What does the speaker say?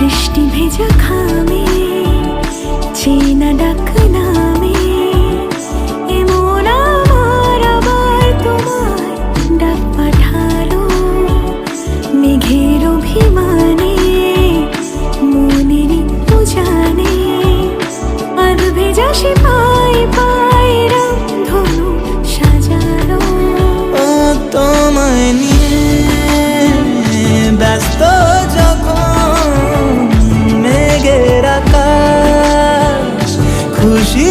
বৃষ্টি ভেজা খামে চেনা ডাক নামে এমন আমার আবার তোমায় ডাক পাঠালো মেঘের অভিমানে মনের জানে আর ভেজা সে পাই পাই ধনু সাজালো। ও তোমায় নিয়ে ব্যস্ত যখন মেঘের আকাশ খুশি